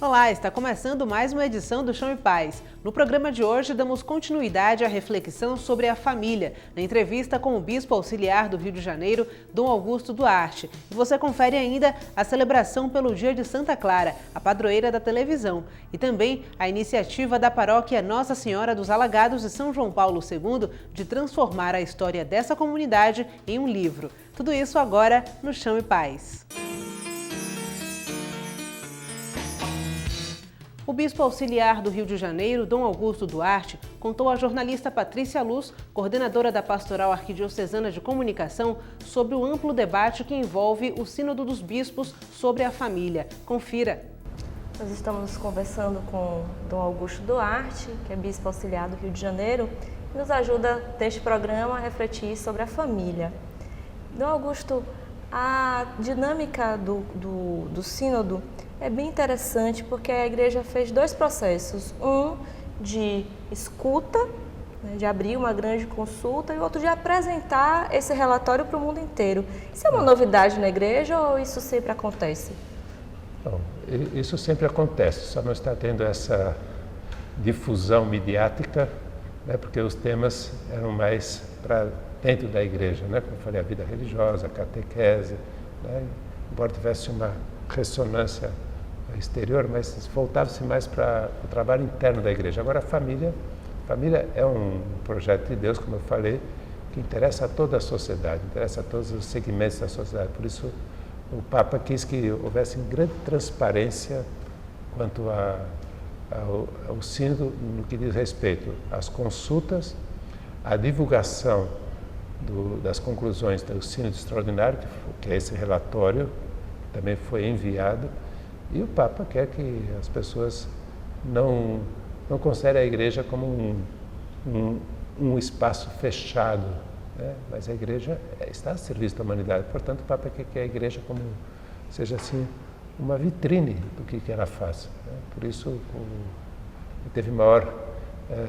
Olá, está começando mais uma edição do Chão e Paz. No programa de hoje, damos continuidade à reflexão sobre a família, na entrevista com o Bispo Auxiliar do Rio de Janeiro, Dom Augusto Duarte. E você confere ainda a celebração pelo Dia de Santa Clara, a padroeira da televisão, e também a iniciativa da paróquia Nossa Senhora dos Alagados de São João Paulo II de transformar a história dessa comunidade em um livro. Tudo isso agora no Chão e Paz. O Bispo Auxiliar do Rio de Janeiro, Dom Augusto Duarte, contou à jornalista Patrícia Luz, coordenadora da Pastoral Arquidiocesana de Comunicação, sobre o amplo debate que envolve o Sínodo dos Bispos sobre a família. Confira. Nós estamos conversando com Dom Augusto Duarte, que é Bispo Auxiliar do Rio de Janeiro, e nos ajuda neste programa a refletir sobre a família. Dom Augusto, a dinâmica do Sínodo é bem interessante porque a Igreja fez dois processos, um de escuta, de abrir uma grande consulta, e outro de apresentar esse relatório para o mundo inteiro. Isso é uma novidade na Igreja ou isso sempre acontece? Bom, isso sempre acontece, só não está tendo essa difusão midiática, né, porque os temas eram mais para dentro da Igreja, né, como eu falei, a vida religiosa, a catequese, né, embora tivesse uma ressonância exterior, mas voltava-se mais para o trabalho interno da Igreja. Agora, a família é um projeto de Deus, como eu falei, que interessa a toda a sociedade, interessa a todos os segmentos da sociedade. Por isso, o Papa quis que houvesse grande transparência quanto ao sínodo no que diz respeito às consultas, à divulgação das conclusões do sínodo extraordinário, que é esse relatório, que também foi enviado. E o Papa quer que as pessoas não considerem a Igreja como um espaço fechado, né? Mas a Igreja está a serviço da humanidade. Portanto, o Papa quer que a Igreja seja assim uma vitrine do que ela faz, né? Por isso teve maior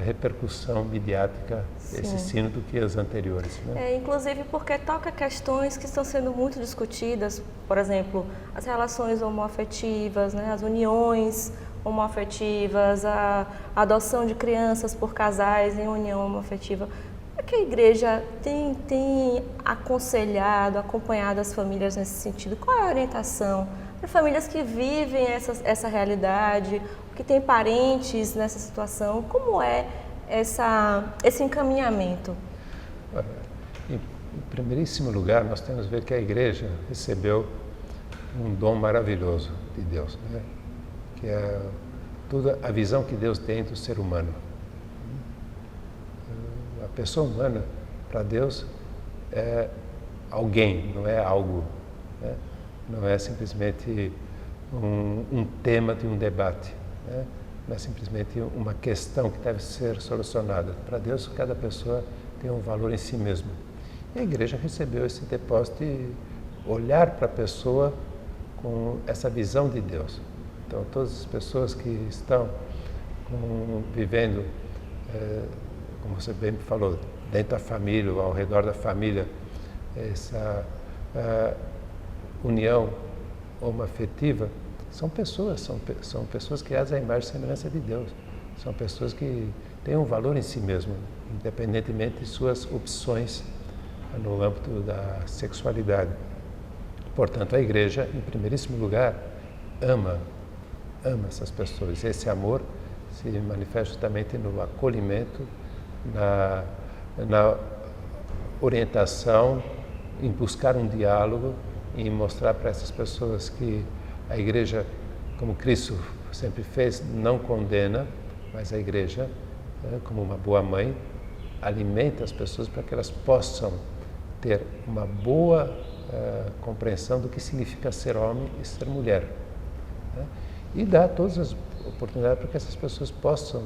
repercussão midiática esse sínodo do que os anteriores, né? Inclusive porque toca questões que estão sendo muito discutidas, por exemplo, as relações homoafetivas, né, as uniões homoafetivas, a adoção de crianças por casais em união homoafetiva. Como é que a Igreja tem aconselhado, acompanhado as famílias nesse sentido? Qual é a orientação para famílias que vivem essa realidade, que têm parentes nessa situação? Como é esse encaminhamento? Em primeiríssimo lugar, nós temos que ver que a Igreja recebeu um dom maravilhoso de Deus, né? Que é toda a visão que Deus tem do ser humano. A pessoa humana, para Deus, é alguém, não é algo, né? Não é simplesmente um tema de um debate, né? Não é simplesmente uma questão que deve ser solucionada. Para Deus, cada pessoa tem um valor em si mesma. E a Igreja recebeu esse depósito de olhar para a pessoa com essa visão de Deus. Então, todas as pessoas que estão vivendo, como você bem falou, dentro da família, ou ao redor da família, essa união homoafetiva, são pessoas criadas à imagem e semelhança de Deus. São pessoas que têm um valor em si mesmo, independentemente de suas opções no âmbito da sexualidade. Portanto, a Igreja, em primeiríssimo lugar, ama essas pessoas. Esse amor se manifesta justamente no acolhimento, na orientação, em buscar um diálogo, em mostrar para essas pessoas que a Igreja, como Cristo sempre fez, não condena, mas a Igreja, como uma boa mãe, alimenta as pessoas para que elas possam ter uma boa compreensão do que significa ser homem e ser mulher, né? E dá todas as oportunidades para que essas pessoas possam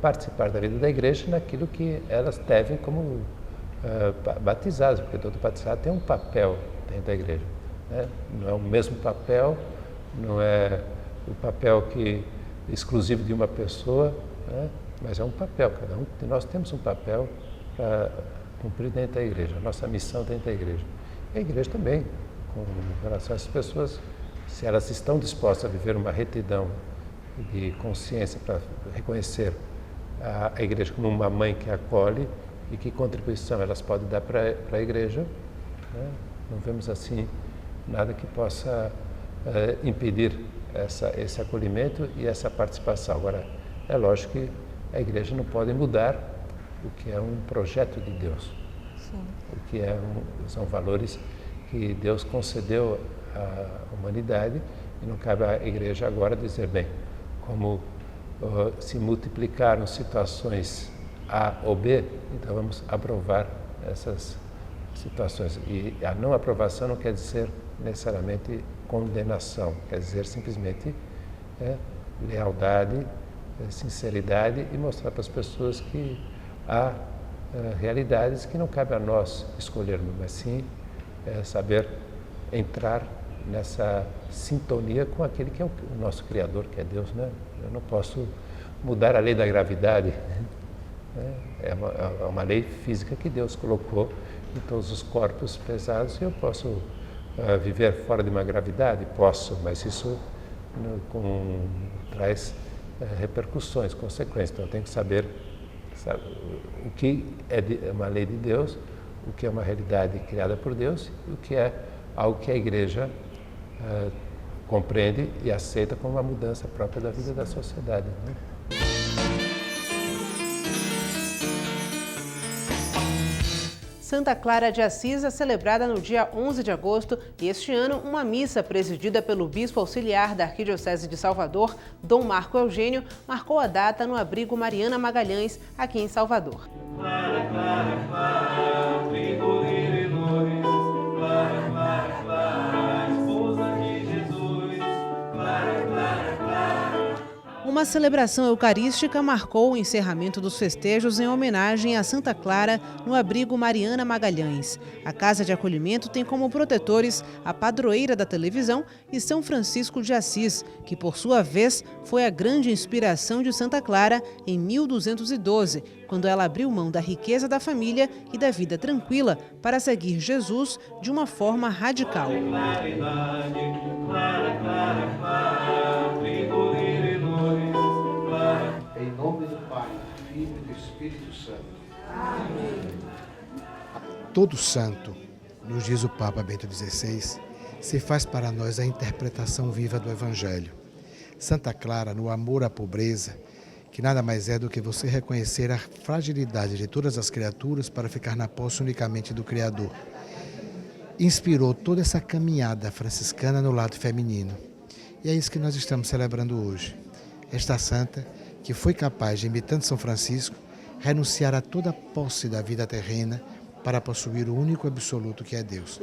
participar da vida da Igreja naquilo que elas devem como batizadas, porque todo batizado tem um papel dentro da Igreja, né? Não é o mesmo papel, não é o papel exclusivo de uma pessoa, né? Mas é um papel, cada um de nós temos um papel para cumprir dentro da Igreja, a nossa missão dentro da Igreja. E a Igreja também, com relação a essas pessoas, se elas estão dispostas a viver uma retidão de consciência para reconhecer a igreja como uma mãe que acolhe e que contribuição elas podem dar para a igreja, né? Não vemos assim nada que possa impedir esse acolhimento e essa participação. Agora, é lógico que a igreja não pode mudar o que é um projeto de Deus, Sim. o que são valores que Deus concedeu à humanidade e não cabe à igreja agora dizer, bem, como se multiplicaram situações A ou B, então vamos aprovar essas situações. E a não aprovação não quer dizer necessariamente condenação, quer dizer simplesmente lealdade, sinceridade e mostrar para as pessoas que há realidades que não cabe a nós escolhermos, mas sim saber entrar nessa sintonia com aquele que é o nosso Criador, que é Deus, né? Eu não posso mudar a lei da gravidade, né? É uma lei física que Deus colocou em todos os corpos pesados e eu posso viver fora de uma gravidade? Posso, mas isso traz repercussões, consequências. Então eu tenho que saber o que é uma lei de Deus, o que é uma realidade criada por Deus e o que é algo que a igreja compreende e aceita como uma mudança própria da vida da sociedade, né? Santa Clara de Assis é celebrada no dia 11 de agosto e este ano uma missa presidida pelo bispo auxiliar da Arquidiocese de Salvador, Dom Marco Eugênio, marcou a data no abrigo Mariana Magalhães, aqui em Salvador. Clara, Clara, Clara, trigo de luz, Clara, Clara, Clara, esposa de Jesus, Clara, Clara, Clara. Uma celebração eucarística marcou o encerramento dos festejos em homenagem a Santa Clara no abrigo Mariana Magalhães. A Casa de Acolhimento tem como protetores a padroeira da televisão e São Francisco de Assis, que por sua vez foi a grande inspiração de Santa Clara em 1212, quando ela abriu mão da riqueza da família e da vida tranquila para seguir Jesus de uma forma radical. Em nome do Pai, do Filho e do Espírito Santo. Amém. Todo santo, nos diz o Papa Bento XVI, se faz para nós a interpretação viva do Evangelho. Santa Clara, no amor à pobreza, que nada mais é do que você reconhecer a fragilidade de todas as criaturas para ficar na posse unicamente do Criador. Inspirou toda essa caminhada franciscana no lado feminino. E é isso que nós estamos celebrando hoje. Esta santa que foi capaz de, imitando São Francisco, renunciar a toda a posse da vida terrena para possuir o único absoluto que é Deus.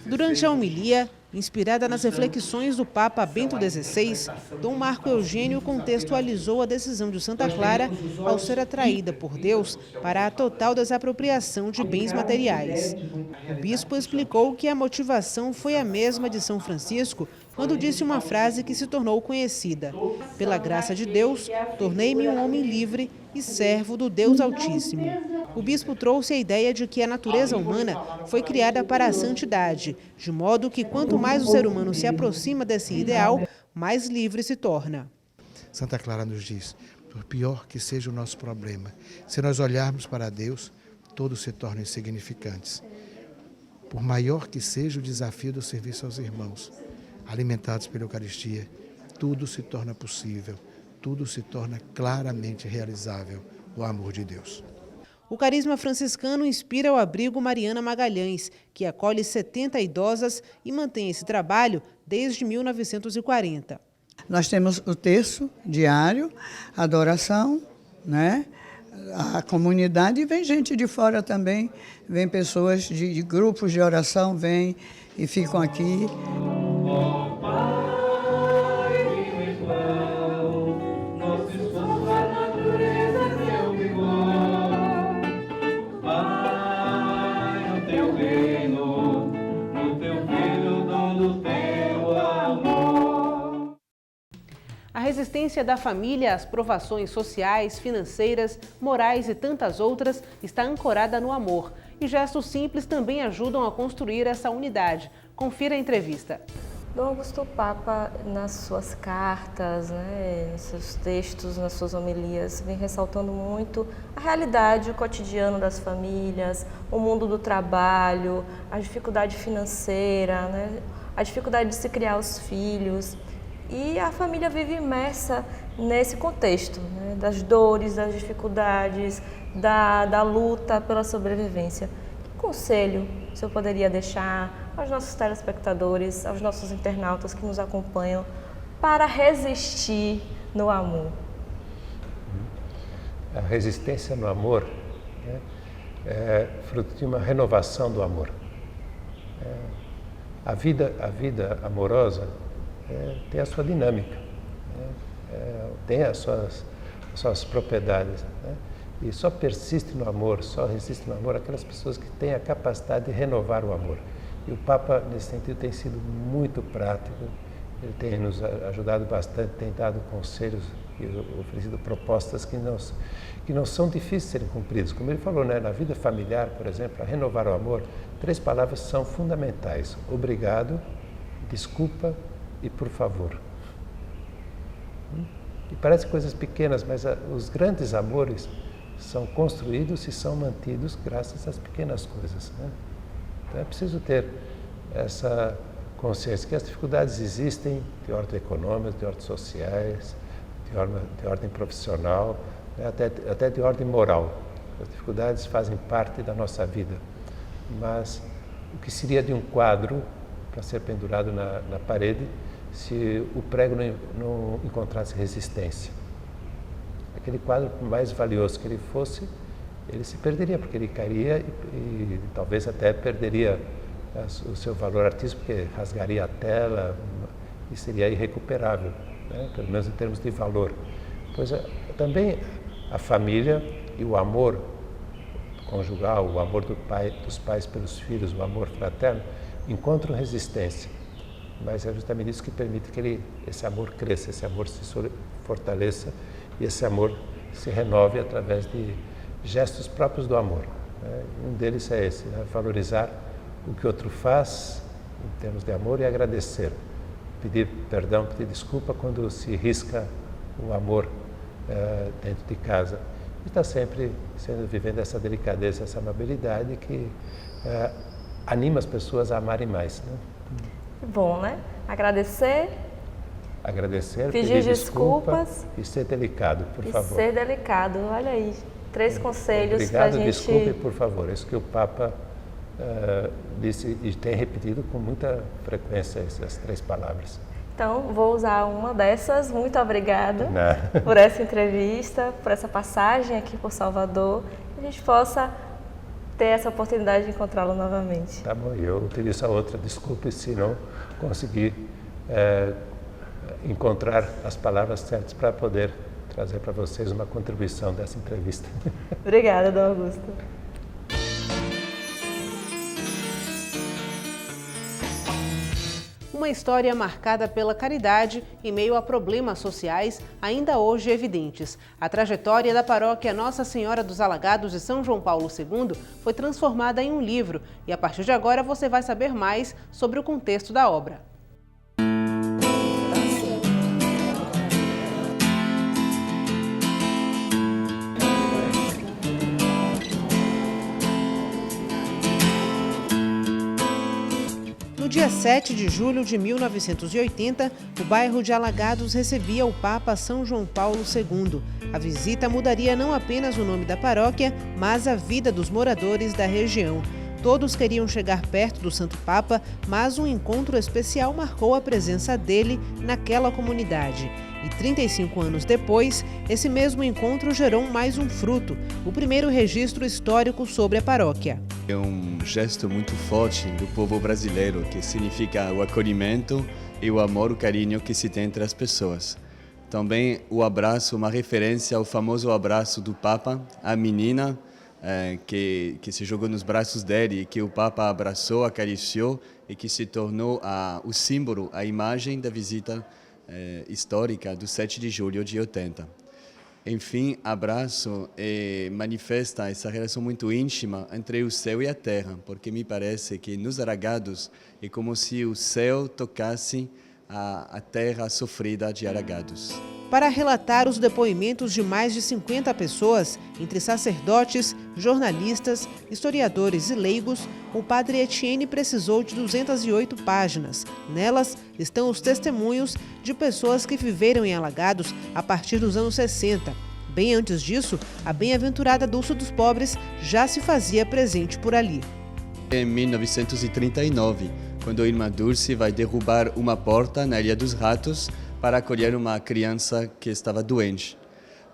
Durante a homilia, inspirada nas reflexões do Papa Bento XVI, Dom Marco Eugênio contextualizou a decisão de Santa Clara ao ser atraída por Deus para a total desapropriação de bens materiais. O bispo explicou que a motivação foi a mesma de São Francisco quando disse uma frase que se tornou conhecida: "Pela graça de Deus, tornei-me um homem livre e servo do Deus Altíssimo." O bispo trouxe a ideia de que a natureza humana foi criada para a santidade, de modo que quanto mais o ser humano se aproxima desse ideal, mais livre se torna. Santa Clara nos diz, por pior que seja o nosso problema, se nós olharmos para Deus, todos se tornam insignificantes. Por maior que seja o desafio do serviço aos irmãos, alimentados pela Eucaristia, tudo se torna possível, tudo se torna claramente realizável no amor de Deus. O carisma franciscano inspira o abrigo Mariana Magalhães, que acolhe 70 idosas e mantém esse trabalho desde 1940. Nós temos o terço diário, a adoração, né? A comunidade, e vem gente de fora também, vem pessoas de grupos de oração, vêm e ficam aqui. A resistência da família às provações sociais, financeiras, morais e tantas outras está ancorada no amor. E gestos simples também ajudam a construir essa unidade. Confira a entrevista. Dom Augusto Papa, nas suas cartas, né, nos seus textos, nas suas homilias, vem ressaltando muito a realidade, o cotidiano das famílias, o mundo do trabalho, a dificuldade financeira, né, a dificuldade de se criar os filhos. E a família vive imersa nesse contexto, né, das dores, das dificuldades, da luta pela sobrevivência. Que conselho o senhor poderia deixar aos nossos telespectadores, aos nossos internautas que nos acompanham, para resistir no amor? A resistência no amor, né, é fruto de uma renovação do amor. A vida amorosa tem a sua dinâmica, né, tem as suas propriedades, né, e só persiste no amor, só resiste no amor aquelas pessoas que têm a capacidade de renovar o amor. E o Papa, nesse sentido, tem sido muito prático, ele tem nos ajudado bastante, tem dado conselhos e oferecido propostas que não são difíceis de serem cumpridas. Como ele falou, né, na vida familiar, por exemplo, para renovar o amor, 3 palavras são fundamentais: obrigado, desculpa e por favor. E parecem coisas pequenas, mas os grandes amores são construídos e são mantidos graças às pequenas coisas, né? Então é preciso ter essa consciência que as dificuldades existem de ordem econômica, de ordem sociais, de ordem profissional, né, até de ordem moral. As dificuldades fazem parte da nossa vida, mas o que seria de um quadro para ser pendurado na parede se o prego não encontrasse resistência? Aquele quadro, por mais valioso que ele fosse, ele se perderia, porque ele cairia e talvez até perderia o seu valor artístico, porque rasgaria a tela e seria irrecuperável, né? Pelo menos em termos de valor. Pois também a família e o amor conjugal, o amor dos pais pelos filhos, o amor fraterno, encontram resistência. Mas é justamente isso que permite que esse amor cresça, esse amor se fortaleça e esse amor se renove através de gestos próprios do amor, né? Um deles é esse, né? Valorizar o que o outro faz em termos de amor e agradecer. Pedir perdão, pedir desculpa quando se risca o amor dentro de casa. E está sempre vivendo essa delicadeza, essa amabilidade que anima as pessoas a amarem mais, né? Bom, né? Agradecer, pedir desculpas e ser delicado, por favor. E ser delicado, olha aí. 3 conselhos para a gente... Obrigado, desculpe, por favor. Isso que o Papa disse e tem repetido com muita frequência essas 3 palavras. Então, vou usar uma dessas. Muito obrigada por essa entrevista, por essa passagem aqui por Salvador. Que a gente possa ter essa oportunidade de encontrá-lo novamente. Tá bom, eu utilizo a outra. Desculpe se não conseguir encontrar as palavras certas para poder trazer para vocês uma contribuição dessa entrevista. Obrigada, Dom Augusto. Uma história marcada pela caridade em meio a problemas sociais ainda hoje evidentes. A trajetória da paróquia Nossa Senhora dos Alagados de São João Paulo II foi transformada em um livro e a partir de agora você vai saber mais sobre o contexto da obra. No dia 7 de julho de 1980, o bairro de Alagados recebia o Papa São João Paulo II. A visita mudaria não apenas o nome da paróquia, mas a vida dos moradores da região. Todos queriam chegar perto do Santo Papa, mas um encontro especial marcou a presença dele naquela comunidade. E 35 anos depois, esse mesmo encontro gerou mais um fruto, o primeiro registro histórico sobre a paróquia. É um gesto muito forte do povo brasileiro, que significa o acolhimento e o amor, o carinho que se tem entre as pessoas. Também o abraço, uma referência ao famoso abraço do Papa, à menina que se jogou nos braços dele e que o Papa abraçou, acariciou e que se tornou o símbolo, a imagem da visita histórica do 7 de julho de 80. Enfim, abraço e manifesta essa relação muito íntima entre o céu e a terra, porque me parece que nos Alagados é como se o céu tocasse a terra sofrida de Alagados. Para relatar os depoimentos de mais de 50 pessoas, entre sacerdotes, jornalistas, historiadores e leigos, o padre Etienne precisou de 208 páginas. Nelas estão os testemunhos de pessoas que viveram em Alagados a partir dos anos 60. Bem antes disso, a bem-aventurada Dulce dos Pobres já se fazia presente por ali. Em 1939, quando a irmã Dulce vai derrubar uma porta na Ilha dos Ratos para acolher uma criança que estava doente.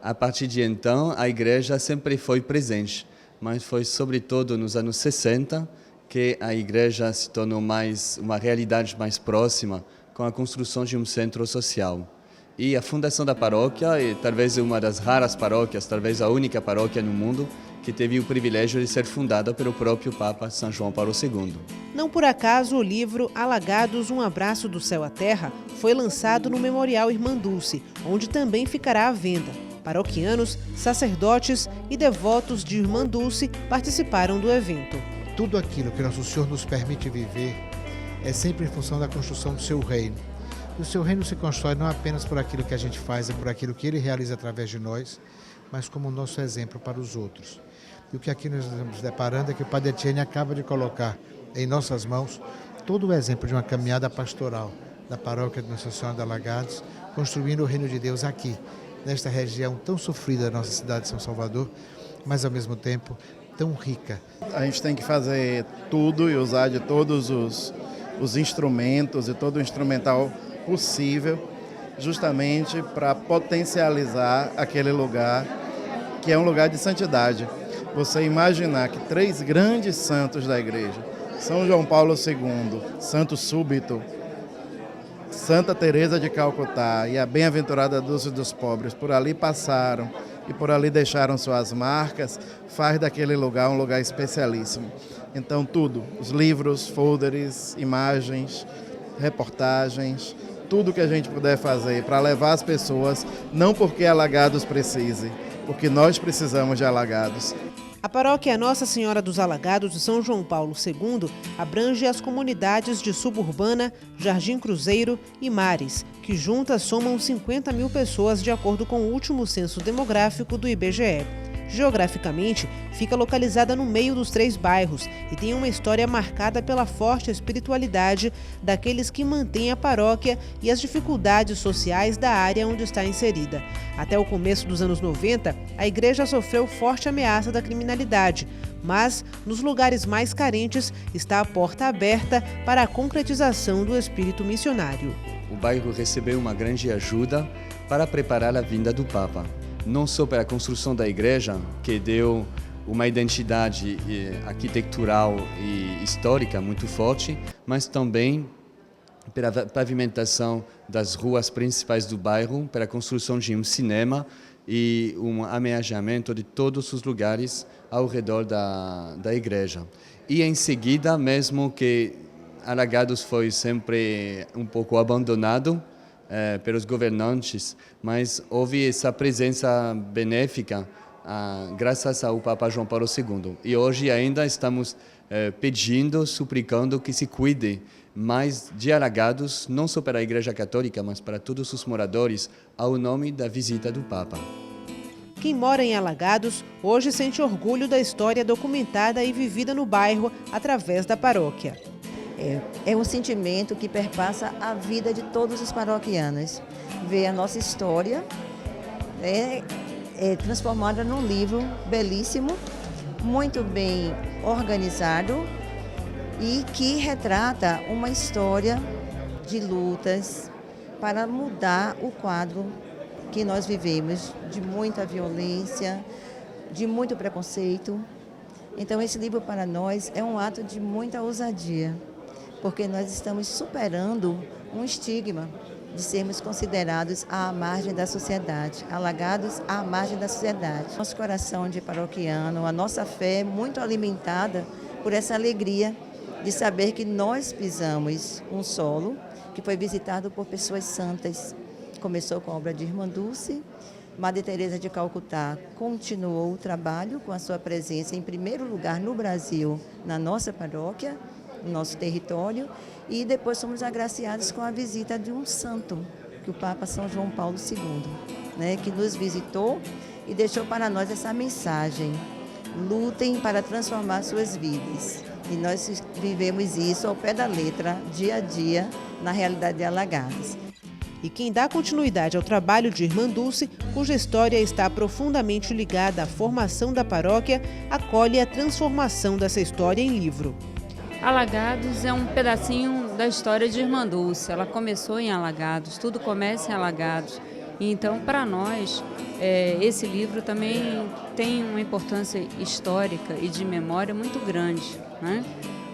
A partir de então, a igreja sempre foi presente, mas foi sobretudo nos anos 60 que a igreja se tornou uma realidade mais próxima com a construção de um centro social. E a fundação da paróquia é talvez uma das raras paróquias, talvez a única paróquia no mundo, que teve o privilégio de ser fundada pelo próprio Papa São João Paulo II. Não por acaso o livro Alagados, um abraço do céu à terra foi lançado no Memorial Irmã Dulce, onde também ficará à venda. Paroquianos, sacerdotes e devotos de Irmã Dulce participaram do evento. Tudo aquilo que Nosso Senhor nos permite viver é sempre em função da construção do seu reino. E o seu reino se constrói não apenas por aquilo que a gente faz, é por aquilo que ele realiza através de nós, mas como nosso exemplo para os outros. E o que aqui nós estamos deparando é que o Padre Etienne acaba de colocar em nossas mãos todo o exemplo de uma caminhada pastoral da paróquia de Nossa Senhora de Alagados, construindo o reino de Deus aqui, nesta região tão sofrida da nossa cidade de São Salvador, mas ao mesmo tempo tão rica. A gente tem que fazer tudo e usar de todos os instrumentos e todo o instrumental possível, justamente para potencializar aquele lugar que é um lugar de santidade. Você imaginar que 3 grandes santos da igreja, São João Paulo II, Santo Súbito, Santa Teresa de Calcutá e a bem-aventurada Dulce dos Pobres, por ali passaram e por ali deixaram suas marcas, faz daquele lugar um lugar especialíssimo. Então tudo, os livros, folders, imagens, reportagens, tudo que a gente puder fazer para levar as pessoas, não porque Alagados precise, porque nós precisamos de Alagados. A paróquia Nossa Senhora dos Alagados de São João Paulo II abrange as comunidades de Suburbana, Jardim Cruzeiro e Mares, que juntas somam 50 mil pessoas de acordo com o último censo demográfico do IBGE. Geograficamente, fica localizada no meio dos 3 bairros e tem uma história marcada pela forte espiritualidade daqueles que mantêm a paróquia e as dificuldades sociais da área onde está inserida. Até o começo dos anos 90, a igreja sofreu forte ameaça da criminalidade, mas nos lugares mais carentes está a porta aberta para a concretização do espírito missionário. O bairro recebeu uma grande ajuda para preparar a vinda do Papa. Não só para a construção da igreja, que deu uma identidade arquitetural e histórica muito forte, mas também pela pavimentação das ruas principais do bairro, para a construção de um cinema e um ameaçamento de todos os lugares ao redor da igreja. E em seguida, mesmo que Alagados foi sempre um pouco abandonado pelos governantes, mas houve essa presença benéfica graças ao Papa João Paulo II. E hoje ainda estamos pedindo, suplicando que se cuide mais de Alagados, não só para a Igreja Católica, mas para todos os moradores, ao nome da visita do Papa. Quem mora em Alagados hoje sente orgulho da história documentada e vivida no bairro através da paróquia. É um sentimento que perpassa a vida de todos os paroquianos. Ver a nossa história transformada num livro belíssimo, muito bem organizado e que retrata uma história de lutas para mudar o quadro que nós vivemos, de muita violência, de muito preconceito. Então, esse livro para nós é um ato de muita ousadia, porque nós estamos superando um estigma de sermos considerados à margem da sociedade, alagados à margem da sociedade. Nosso coração de paroquiano, a nossa fé é muito alimentada por essa alegria de saber que nós pisamos um solo que foi visitado por pessoas santas. Começou com a obra de Irmã Dulce Madre Teresa de Calcutá continuou o trabalho com a sua presença, em primeiro lugar no Brasil, na nossa paróquia, no nosso território, e depois fomos agraciados com a visita de um santo, que o Papa São João Paulo II, né, que nos visitou e deixou para nós essa mensagem: lutem para transformar suas vidas. E nós vivemos isso ao pé da letra, dia a dia, na realidade de Alagados. E quem dá continuidade ao trabalho de Irmã Dulce, cuja história está profundamente ligada à formação da paróquia, acolhe a transformação dessa história em livro. Alagados é um pedacinho da história de Irmã Dulce. Ela começou em Alagados, tudo começa em Alagados. E então, para nós, esse livro também tem uma importância histórica e de memória muito grande, né?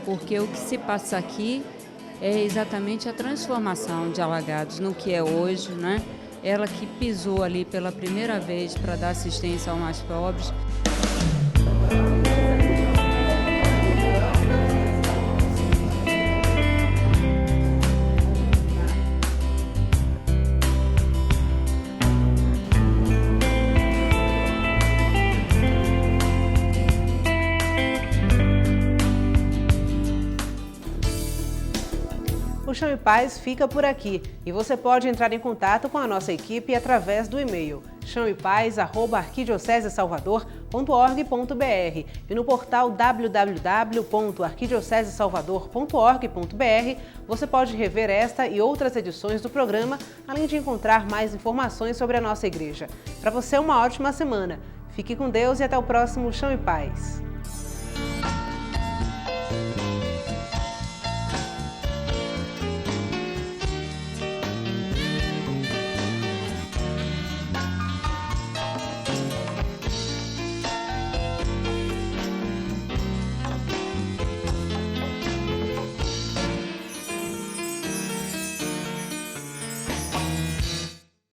Porque o que se passa aqui é exatamente a transformação de Alagados no que é hoje, né? Ela que pisou ali pela primeira vez para dar assistência aos mais pobres. O Chão e Paz fica por aqui e você pode entrar em contato com a nossa equipe através do e-mail chãoepaz@arquidiocesesalvador.org.br e no portal www.arquidiocesesalvador.org.br você pode rever esta e outras edições do programa, além de encontrar mais informações sobre a nossa igreja. Para você, uma ótima semana. Fique com Deus e até o próximo Chão e Paz.